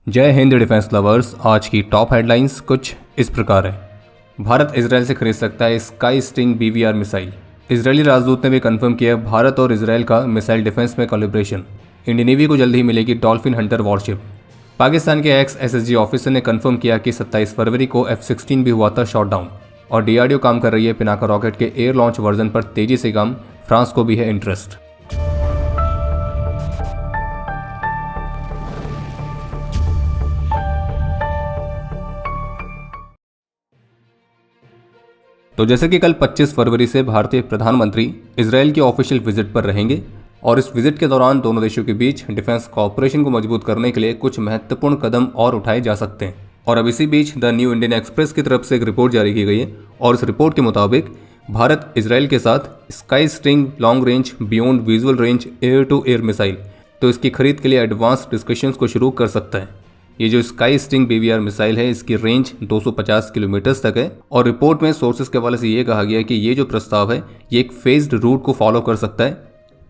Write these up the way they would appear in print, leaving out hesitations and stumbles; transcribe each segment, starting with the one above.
जय Hind defence lovers. आज की टॉप हेडलाइंस कुछ इस प्रकार है। भारत इसराइल से खरीद सकता है sky sting BVR missile. Israeli राजदूत ने भी कंफर्म किया भारत और इसराइल का मिसाइल डिफेंस में कोलैबोरेशन। इंडियन नेवी को जल्द ही मिलेगी डॉल्फिन हंटर वॉरशिप। पाकिस्तान के एक्स SSG ऑफिसर ने कंफर्म किया कि 27 फरवरी को F-16 भी हुआ था शॉट डाउन। और DRDO काम कर रही है पिनाका रॉकेट के एयर लॉन्च वर्जन पर तेजी से काम। फ्रांस को भी है इंटरेस्ट। तो जैसे कि कल 25 फरवरी से भारतीय प्रधानमंत्री इसराइल की ऑफिशियल विजिट पर रहेंगे और इस विजिट के दौरान दोनों देशों के बीच डिफेंस कॉपरेशन को मजबूत करने के लिए कुछ महत्वपूर्ण कदम और उठाए जा सकते हैं। और अब इसी बीच द न्यू इंडियन एक्सप्रेस की तरफ से एक रिपोर्ट जारी की गई है और इस रिपोर्ट के मुताबिक भारत इसराइल के साथ sky sting long range beyond visual range air to air missile तो इसकी खरीद के लिए एडवांस डिस्कशंस को शुरू कर सकता है। ये जो स्काई स्टिंग BVR मिसाइल है इसकी रेंज 250 किलोमीटर तक है और रिपोर्ट में सोर्सेज के हवाले से ये कहा गया है कि ये जो प्रस्ताव है ये एक फेज्ड रूट को फॉलो कर सकता है,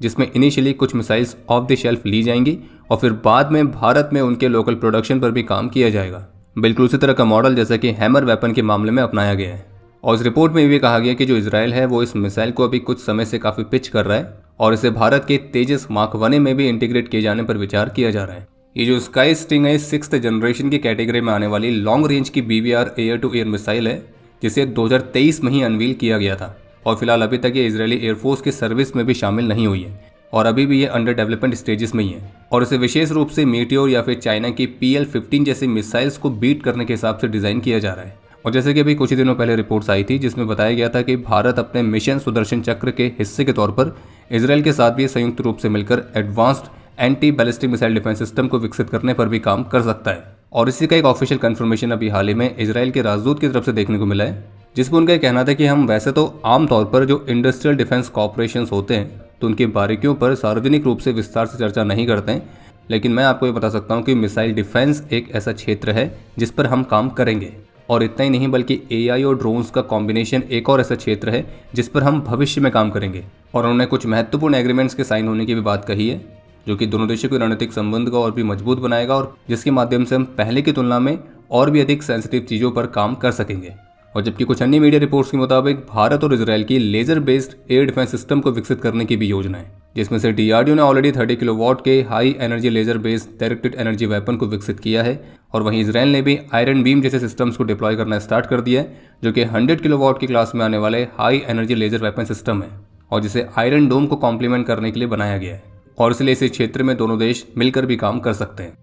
जिसमें इनिशियली कुछ मिसाइल्स ऑफ द शेल्फ ली जाएंगी और फिर बाद में भारत में उनके लोकल प्रोडक्शन पर भी काम किया जाएगा। बिल्कुल उसी तरह का मॉडल जैसा कि हैमर वेपन के मामले में अपनाया गया है। और इस रिपोर्ट में भी कहा गया कि जो इसराइल है वो इस मिसाइल को अभी कुछ समय से काफ़ी पिच कर रहा है और इसे भारत के तेजस मार्क 1 में भी इंटीग्रेट किए जाने पर विचार किया जा रहा है। ये जो स्काई स्टिंग है 6th जनरेशन की कैटेगरी में आने वाली लॉन्ग रेंज की BVR air to air missile है, जिसे 2023 में ही अनवील किया गया था और फिलहाल अभी तक ये इजरायली एयरफोर्स की सर्विस में भी शामिल नहीं हुई है और अभी भी ये अंडर डेवलपमेंट स्टेजेस में ही है। और इसे विशेष रूप से मीटियोर या फिर चाइना की PL-15 जैसी मिसाइल्स को बीट करने के हिसाब से डिज़ाइन किया जा रहा है। और जैसे कि अभी कुछ ही दिनों पहले रिपोर्ट्स आई थी जिसमें बताया गया था कि भारत अपने मिशन सुदर्शन चक्र के हिस्से के तौर पर इसराइल के साथ भी संयुक्त रूप से मिलकर advanced anti ballistic missile defence system को विकसित करने पर भी काम कर सकता है। और इसी का एक ऑफिशियल कंफर्मेशन अभी हाल ही में इसराइल के राजदूत की तरफ से देखने को मिला है, जिसमें उनका कहना था कि हम वैसे तो आमतौर पर जो इंडस्ट्रियल डिफेंस कॉर्पोरेशंस होते हैं तो उनकी बारीकियों पर सार्वजनिक रूप से विस्तार से चर्चा नहीं करते हैं, लेकिन मैं आपको ये बता सकता हूँ कि मिसाइल डिफेंस एक ऐसा क्षेत्र है जिस पर हम काम करेंगे। और इतना ही नहीं बल्कि AI और ड्रोन्स का कॉम्बिनेशन एक और ऐसा क्षेत्र है जिस पर हम भविष्य में काम करेंगे। और उन्होंने कुछ महत्वपूर्ण एग्रीमेंट्स के साइन होने की भी बात कही है, जो कि दोनों देशों के रणनीतिक संबंध को और भी मजबूत बनाएगा और जिसके माध्यम से हम पहले की तुलना में और भी अधिक सेंसिटिव चीज़ों पर काम कर सकेंगे। और जबकि कुछ अन्य मीडिया रिपोर्ट्स के मुताबिक भारत और इसराइल की laser based air defence system को विकसित करने की भी योजना है, जिसमें से DRDO ने ऑलरेडी 30 किलोवाट के high energy laser based directed energy weapon को विकसित किया है और वहीं इसराइल ने भी आयरन बीम जैसे सिस्टम्स को डिप्लॉय करना स्टार्ट कर दिया है, जो कि 100 किलोवाट की क्लास में आने वाले high energy laser weapon system है और जिसे आयरन डोम को कॉम्प्लीमेंट करने के लिए बनाया गया है और इसलिए इस क्षेत्र में दोनों देश मिलकर भी काम कर सकते हैं।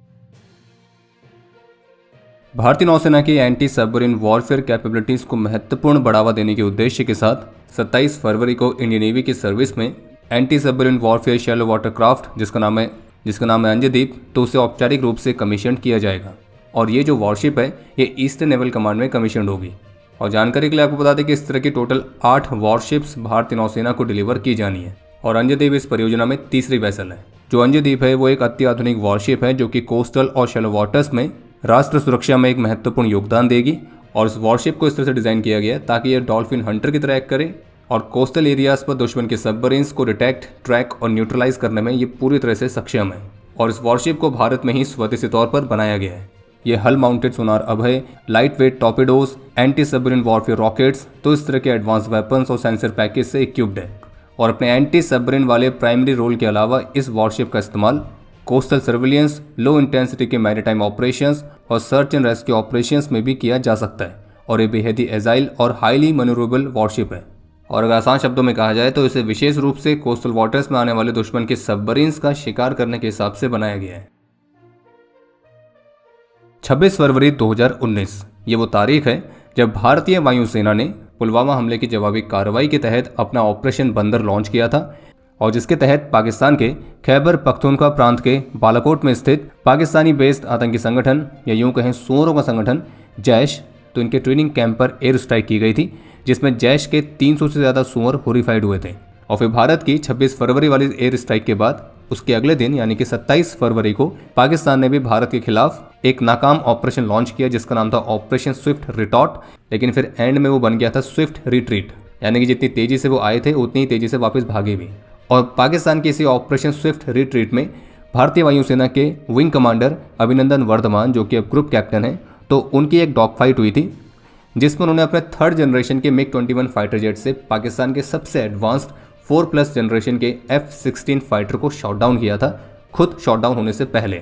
भारतीय नौसेना की एंटी सबमरीन वॉरफेयर कैपेबिलिटीज को महत्वपूर्ण बढ़ावा देने के उद्देश्य के साथ 27 फरवरी को इंडियन नेवी की सर्विस में anti submarine warfare shallow water craft जिसका नाम है अंजदीप, तो उसे औपचारिक रूप से कमीशन किया जाएगा। और ये जो वॉरशिप है ये ईस्टर्न नेवल कमांड में कमीशन होगी। और जानकारी के लिए आपको बता दें कि इस तरह की टोटल 8 वॉरशिप्स भारतीय नौसेना को डिलीवर की जानी है और अंजदीप इस परियोजना में तीसरी वेसल है। जो अंजदीप है वो एक अत्याधुनिक वॉरशिप है जो कि कोस्टल और शैलो वाटर्स में राष्ट्र सुरक्षा में एक महत्वपूर्ण योगदान देगी। और इस वॉरशिप को इस तरह से डिजाइन किया गया है ताकि यह डॉल्फिन हंटर की तरह एक्ट करे और कोस्टल एरियाज पर दुश्मन के सबमरीन्स को डिटेक्ट, ट्रैक और न्यूट्रलाइज करने में ये पूरी तरह से सक्षम है। और इस वॉरशिप को भारत में ही स्वदेशी तौर पर बनाया गया है। ये hull mounted sonar Abhay, light weight torpedoes, anti submarine warfare rockets, तो इस तरह के एडवांस वेपन्स और सेंसर पैकेज से इक्विप्ड है। और अपने एंटी सबमरीन वाले प्राइमरी रोल के अलावा इस वॉरशिप का इस्तेमाल कोस्टल सर्विलियंस, लो इंटेंसिटी के मैरीटाइम ऑपरेशंस और सर्च एंड रेस्क्यू ऑपरेशंस में भी किया जा सकता है। और ये बेहद ही एजाइल और हाईली मैन्यूरेबल वॉरशिप है। और अगर आसान शब्दों में कहा जाए तो इसे विशेष रूप से कोस्टल वाटर्स में आने वाले दुश्मन के सबमरीन्स का शिकार करने के हिसाब से बनाया गया है। 26 फरवरी 2019 ये वो तारीख है जब भारतीय वायुसेना ने पुलवामा हमले की जवाबी कार्रवाई के तहत अपना ऑपरेशन बंदर लॉन्च किया था और जिसके तहत पाकिस्तान के खैबर पख्तूनख्वा प्रांत के बालाकोट में स्थित पाकिस्तानी बेस्ड आतंकी संगठन या यूं कहें सुअरों का संगठन जैश, तो इनके ट्रेनिंग कैंप पर एयर स्ट्राइक की गई थी, जिसमें जैश के 300 से ज़्यादा सुअर होरिफाइड हुए थे। और फिर भारत की 26 फरवरी वाली एयर स्ट्राइक के बाद उसके अगले दिन यानी कि 27 फरवरी को पाकिस्तान ने भी भारत के खिलाफ एक नाकाम ऑपरेशन लॉन्च किया जिसका नाम था ऑपरेशन स्विफ्ट रिटॉर्ट, लेकिन फिर एंड में वो बन गया था स्विफ्ट रिट्रीट, यानी कि जितनी तेजी से वो आए थे उतनी ही तेजी से वापस भागे भी। और पाकिस्तान के इसी ऑपरेशन स्विफ्ट रिट्रीट में भारतीय वायुसेना के विंग कमांडर अभिनंदन वर्धमान, जो कि अब ग्रुप कैप्टन हैं, तो उनकी एक डॉग फाइट हुई थी जिसमें उन्होंने अपने थर्ड जनरेशन के MiG-21 फाइटर जेट से पाकिस्तान के सबसे एडवांस्ड 4+ जनरेशन के F-16 फाइटर को शॉट डाउन किया था, खुद शॉट डाउन होने से पहले।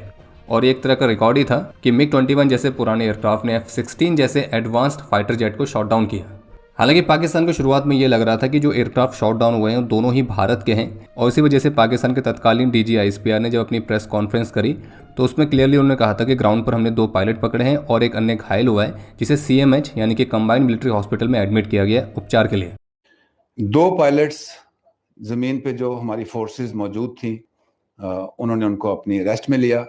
और एक तरह का रिकॉर्ड ही था कि MiG-21 जैसे पुराने एयरक्राफ्ट ने F-16 जैसे एडवांस्ड फाइटर जेट को शॉट डाउन किया। हालांकि पाकिस्तान को शुरुआत में ये लग रहा था कि जो एयरक्राफ्ट शॉट डाउन हुए हैं दोनों ही भारत के हैं, और इसी वजह से पाकिस्तान के तत्कालीन DG ISPR ने जब अपनी प्रेस कॉन्फ्रेंस करी तो उसमें क्लियरली उन्होंने कहा था कि ग्राउंड पर हमने 2 पायलट पकड़े हैं और एक अन्य घायल हुआ है, जिसे CMH यानी कि कंबाइंड मिलिट्री हॉस्पिटल में एडमिट किया गया उपचार के लिए। 2 पायलट्स जमीन पे जो हमारी फोर्सेस मौजूद थी, उन्होंने उनको अपनी अरेस्ट में लिया।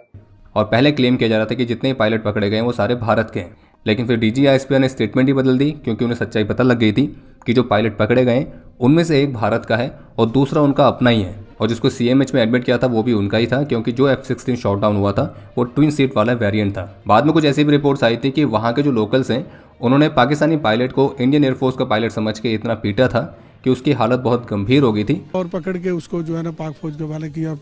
और पहले क्लेम किया जा रहा था कि जितने पायलट पकड़े गए वो सारे भारत के हैं, लेकिन फिर DG ISPR ने स्टेटमेंट ही बदल दी क्योंकि उन्हें सच्चाई पता लग गई थी कि जो पायलट पकड़े गए उनमें से एक भारत का है और दूसरा उनका अपना ही है, और जिसको CMH में एडमिट किया था वो भी उनका ही था, क्योंकि जो F-16 शॉट डाउन हुआ था वो ट्विन सीट वाला वेरिएंट था। बाद में कुछ ऐसी भी रिपोर्ट्स आई थी कि वहाँ के जो लोकल्स हैं उन्होंने पाकिस्तानी पायलट को इंडियन एयरफोर्स का पायलट समझ के इतना पीटा था कि उसकी हालत बहुत गंभीर हो गई थी और पकड़ के उसको जो है ना पाक फौज के वाले किया।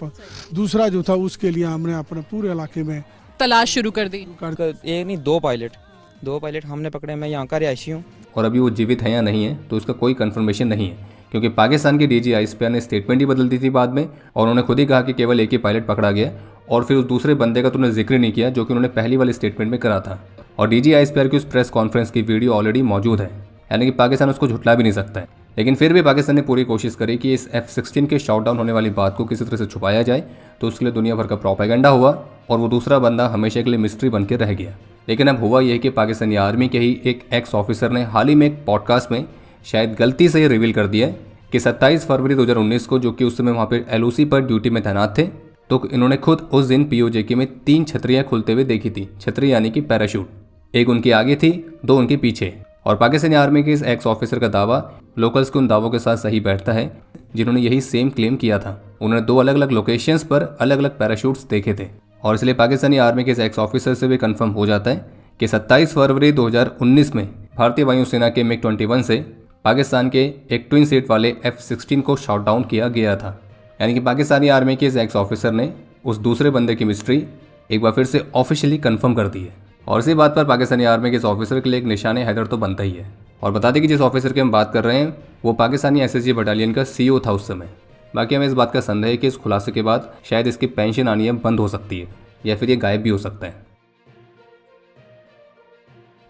दूसरा जो था उसके लिए हमने अपने पूरे इलाके में तलाश शुरू कर दी। एक नहीं 2 पायलट हमने पकड़े। मैं यहाँ का रिहायशी हूँ और अभी वो जीवित है या नहीं है तो उसका कोई कंफर्मेशन नहीं है, क्योंकि पाकिस्तान के DG ISPR ने स्टेटमेंट ही बदल दी थी बाद में, और उन्होंने खुद ही कहा कि केवल एक ही पायलट पकड़ा गया, और फिर उस दूसरे बंदे का तो उन्होंने जिक्र नहीं किया जो कि उन्होंने पहली वाली स्टेटमेंट में करा था। और DG ISPR की उस प्रेस कॉन्फ्रेंस की वीडियो ऑलरेडी मौजूद है, यानी कि पाकिस्तान उसको झुटला भी नहीं सकता है। लेकिन फिर भी पाकिस्तान ने पूरी कोशिश करी कि इस F-16 के शॉट डाउन होने वाली बात को किसी तरह से छुपाया जाए, तो उसके लिए दुनिया भर का प्रोपेगेंडा हुआ और वो दूसरा बंदा हमेशा के लिए मिस्ट्री बन के रह गया। लेकिन अब हुआ यह कि पाकिस्तानी आर्मी के ही एक एक्स ऑफिसर ने हाल ही में एक पॉडकास्ट में शायद गलती से ये रिवील कर दिया कि 27 फरवरी 2019 को, जो कि उस समय वहाँ पर LOC पर ड्यूटी में तैनात थे, तो इन्होंने खुद उस दिन POJK में 3 छतरियाँ खुलते हुए देखी थी। छतरी यानी कि पैराशूट, एक उनके आगे थी, 2 उनके पीछे। और पाकिस्तानी आर्मी के इस एक्स ऑफिसर का दावा लोकल्स के उन दावों के साथ सही बैठता है जिन्होंने यही सेम क्लेम किया था। उन्होंने 2 अलग अलग लोकेशंस पर अलग अलग पैराशूट्स देखे थे, और इसलिए पाकिस्तानी आर्मी के इस एक्स ऑफिसर से भी कंफर्म हो जाता है कि 27 फरवरी 2019 में भारतीय वायुसेना के MiG-21 से पाकिस्तान के एक ट्विन सीट वाले F-16 को शॉट डाउन किया गया था। यानी कि पाकिस्तानी आर्मी के इस एक्स ऑफिसर ने उस दूसरे बंदे की मिस्ट्री एक बार फिर से ऑफिशियली कंफर्म कर दी है। और इसी बात पर पाकिस्तानी आर्मी के इस ऑफिसर के लिए एक निशाने हैदर तो बनता ही है। और बता दें कि जिस ऑफिसर की हम बात कर रहे हैं वो पाकिस्तानी SSG बटालियन का CEO था उस समय। बाकी हमें इस बात का संदेह है कि इस खुलासे के बाद शायद इसकी पेंशन आनी अब बंद हो सकती है, या फिर ये गायब भी हो सकता है।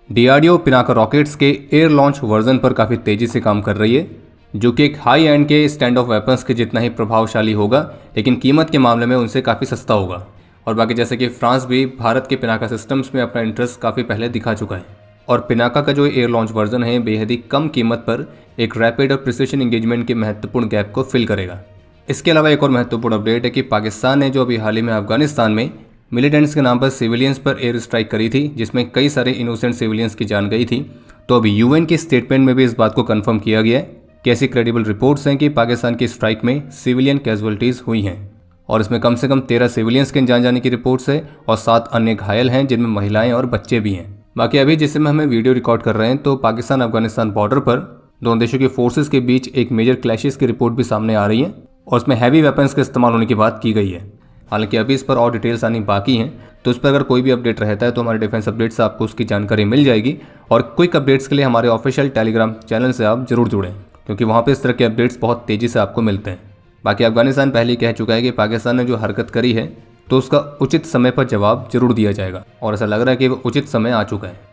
DRDO पिनाका रॉकेट्स के एयर लॉन्च वर्जन पर काफ़ी तेज़ी से काम कर रही है, जो कि एक हाई एंड के स्टैंड ऑफ वेपन्स के जितना ही प्रभावशाली होगा, लेकिन कीमत के मामले में उनसे काफ़ी सस्ता होगा। और बाकी जैसे कि फ्रांस भी भारत के पिनाका सिस्टम्स में अपना इंटरेस्ट काफ़ी पहले दिखा चुका है, और पिनाका का जो एयर लॉन्च वर्जन है बेहद ही कम कीमत पर एक रैपिड और प्रिसिशन इंगेजमेंट के महत्वपूर्ण गैप को फिल करेगा। इसके अलावा एक और महत्वपूर्ण अपडेट है कि पाकिस्तान ने जो अभी हाल ही में अफगानिस्तान में मिलिटेंट्स के नाम पर सिविलियंस पर एयर स्ट्राइक करी थी, जिसमें कई सारे इनोसेंट सिविलियंस की जान गई थी, तो अभी UN के स्टेटमेंट में भी इस बात को कंफर्म किया गया है कि ऐसी क्रेडिबल रिपोर्ट्स हैं कि पाकिस्तान की स्ट्राइक में सिविलियन कैजुअलिटीज़ हुई हैं, और इसमें कम से कम 13 सिविलियंस के जान जाने की रिपोर्ट्स है और 7 अन्य घायल हैं, जिनमें महिलाएं और बच्चे भी हैं। बाकी अभी जिस समय हमें वीडियो रिकॉर्ड कर रहे हैं तो पाकिस्तान अफगानिस्तान बॉर्डर पर दोनों देशों के फोर्सेस के बीच एक मेजर क्लैशेस की रिपोर्ट भी सामने आ रही है, और उसमें हैवी वेपन्स के इस्तेमाल होने की बात की गई है। हालांकि अभी इस पर और डिटेल्स आनी बाकी हैं, तो इस पर अगर कोई भी अपडेट रहता है तो हमारे डिफेंस अपडेट से आपको उसकी जानकारी मिल जाएगी। और क्विक अपडेट्स के लिए हमारे ऑफिशियल टेलीग्राम चैनल से आप जरूर जुड़ें, क्योंकि वहाँ पर इस तरह के अपडेट्स बहुत तेज़ी से आपको मिलते हैं। बाकी अफगानिस्तान पहले ही कह चुका है कि पाकिस्तान ने जो हरकत करी है तो उसका उचित समय पर जवाब जरूर दिया जाएगा, और ऐसा लग रहा है कि वो उचित समय आ चुका है।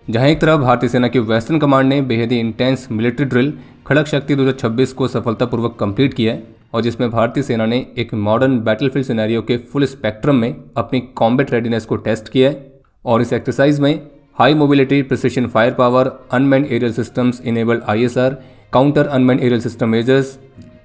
जहां एक तरफ भारतीय सेना की वेस्टर्न कमांड ने बेहद ही इंटेंस मिलिट्री ड्रिल खड़क शक्ति 2026 को सफलतापूर्वक कंप्लीट किया है, और जिसमें भारतीय सेना ने एक मॉडर्न बैटलफील्ड सिनेरियो के फुल स्पेक्ट्रम में अपनी कॉम्बैट रेडीनेस को टेस्ट किया है। और इस एक्सरसाइज में high mobility, precision fire power, unmanned aerial systems enabled ISR, counter unmanned aerial system measures,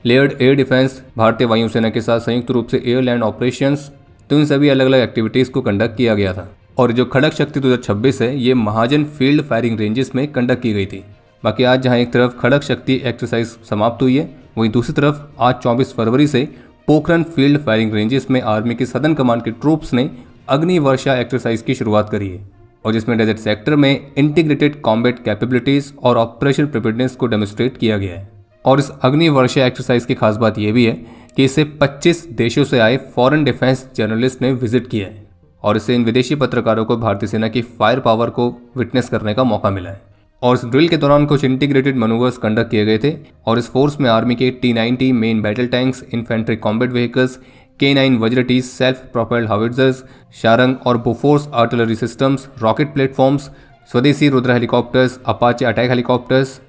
layered air defence, भारतीय वायुसेना के साथ संयुक्त रूप से एयर लैंड ऑपरेशंस, तो इन सभी अलग अलग एक्टिविटीज़ को कंडक्ट किया गया था। और जो खड़क शक्ति 2026 है ये महाजन फील्ड फायरिंग रेंजेस में कंडक्ट की गई थी। बाकी आज जहां एक तरफ खड़क शक्ति एक्सरसाइज समाप्त हुई है, वहीं दूसरी तरफ आज 24 फरवरी से पोखरन फील्ड फायरिंग रेंजेस में आर्मी की सदर्न कमांड के ट्रूप्स ने अग्नि वर्षा एक्सरसाइज की शुरुआत करी है, और जिसमें डेजर्ट सेक्टर में इंटीग्रेटेड कॉम्बैट कैपेबिलिटीज और ऑपरेशन प्रिपेयर्डनेस को डेमोस्ट्रेट किया गया है। और इस अग्नि वर्षा एक्सरसाइज की खास बात यह भी है कि इसे 25 देशों से आए फॉरेन डिफेंस जर्नलिस्ट ने विजिट किया है और इससे इन विदेशी पत्रकारों को भारतीय सेना की फायर पावर को विटनेस करने का मौका मिला है। और इस ड्रिल के दौरान कुछ इंटीग्रेटेड मनूवर्स कंडक्ट किए गए थे और इस फोर्स में आर्मी के T-90 main battle tanks, infantry combat vehicles, K9 वज्र-T सेल्फ प्रोपेल्ड हाविट्जर्स, शारंग और Bofors artillery systems, rocket platforms, स्वदेशी Rudra helicopters, Apache attack helicopters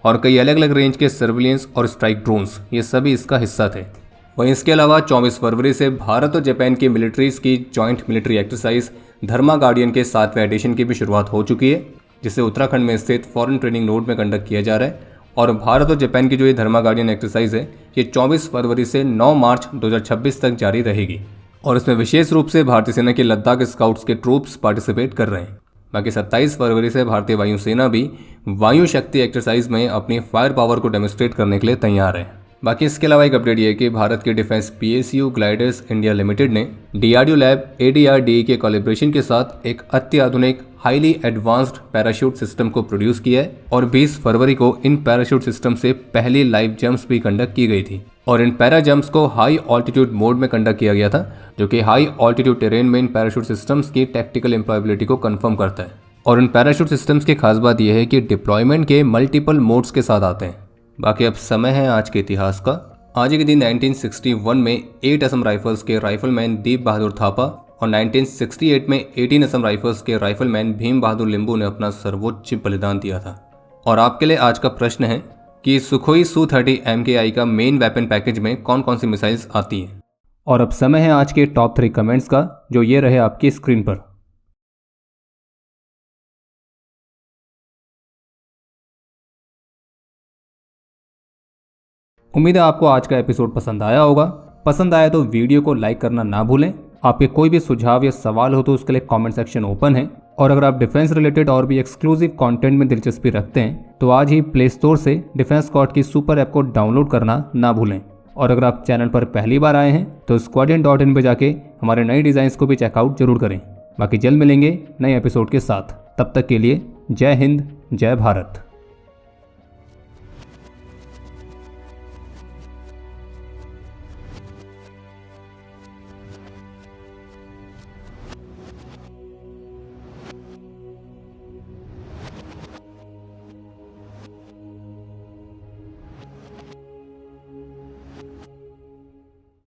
और कई अलग अलग रेंज के सर्विलियंस और स्ट्राइक ड्रोन्स, ये सभी इसका हिस्सा थे। वहीं इसके अलावा 24 फरवरी से भारत और जापान की मिलिट्रीज की जॉइंट मिलिट्री एक्सरसाइज धर्मा गार्डियन के 7वें एडिशन की भी शुरुआत हो चुकी है, जिसे उत्तराखंड में स्थित फॉरेन ट्रेनिंग नोड में कंडक्ट किया जा रहा है। और भारत और जापान की जो ये धर्मा गार्डियन एक्सरसाइज है, ये 24 फरवरी से 9 मार्च 2026 तक जारी रहेगी और इसमें विशेष रूप से भारतीय सेना के लद्दाख स्काउट्स के ट्रूप्स पार्टिसिपेट कर रहे हैं। बाकी 27 फरवरी से भारतीय वायुसेना भी वायु शक्ति एक्सरसाइज में अपनी फायर पावर को डेमोन्स्ट्रेट करने के लिए तैयार है। बाकी इसके अलावा एक अपडेट ये है कि भारत के defence PSU gliders India limited ने DRDO लैब ADRDE के कोलैबोरेशन के साथ एक अत्याधुनिक हाईली एडवांस्ड पैराशूट सिस्टम को प्रोड्यूस किया है और 20 फरवरी को इन पैराशूट सिस्टम से पहली लाइव जंप्स भी कंडक्ट की गई थी और इन पैरा जंप्स को हाई ऑल्टीट्यूड मोड में कंडक्ट किया गया था, जो कि हाई ऑल्टीट्यूड टेरेन में इन पैराशूट सिस्टम्स की टैक्टिकल एम्प्लॉयबिलिटी को कंफर्म करता है। और इन पैराशूट सिस्टम्स की खास बात यह है कि डिप्लॉयमेंट के मल्टीपल मोड्स के साथ आते हैं। बाकी अब समय है आज के इतिहास का। आज के दिन 1961 में 8 असम राइफल्स के राइफलमैन दीप बहादुर थापा और 1968 में 18 असम राइफल्स के राइफलमैन भीम बहादुर लिंबू ने अपना सर्वोच्च बलिदान दिया था। और आपके लिए आज का प्रश्न है कि सुखोई Su-30 MKI का मेन वेपन पैकेज में कौन कौन सी मिसाइल्स आती हैं। और अब समय है आज के टॉप 3 कमेंट्स का, जो ये रहे आपकी स्क्रीन पर। उम्मीद है आपको आज का एपिसोड पसंद आया होगा। पसंद आया तो वीडियो को लाइक करना ना भूलें। आपके कोई भी सुझाव या सवाल हो तो उसके लिए कमेंट सेक्शन ओपन है। और अगर आप डिफेंस रिलेटेड और भी एक्सक्लूसिव कंटेंट में दिलचस्पी रखते हैं तो आज ही प्ले स्टोर से डिफेंस स्क्वाड की सुपर ऐप को डाउनलोड करना ना भूलें। और अगर आप चैनल पर पहली बार आए हैं तो squadron.in पे जाके हमारे नए डिज़ाइंस को भी चेकआउट जरूर करें। बाकी जल्द मिलेंगे नए एपिसोड के साथ। तब तक के लिए जय हिंद, जय भारत।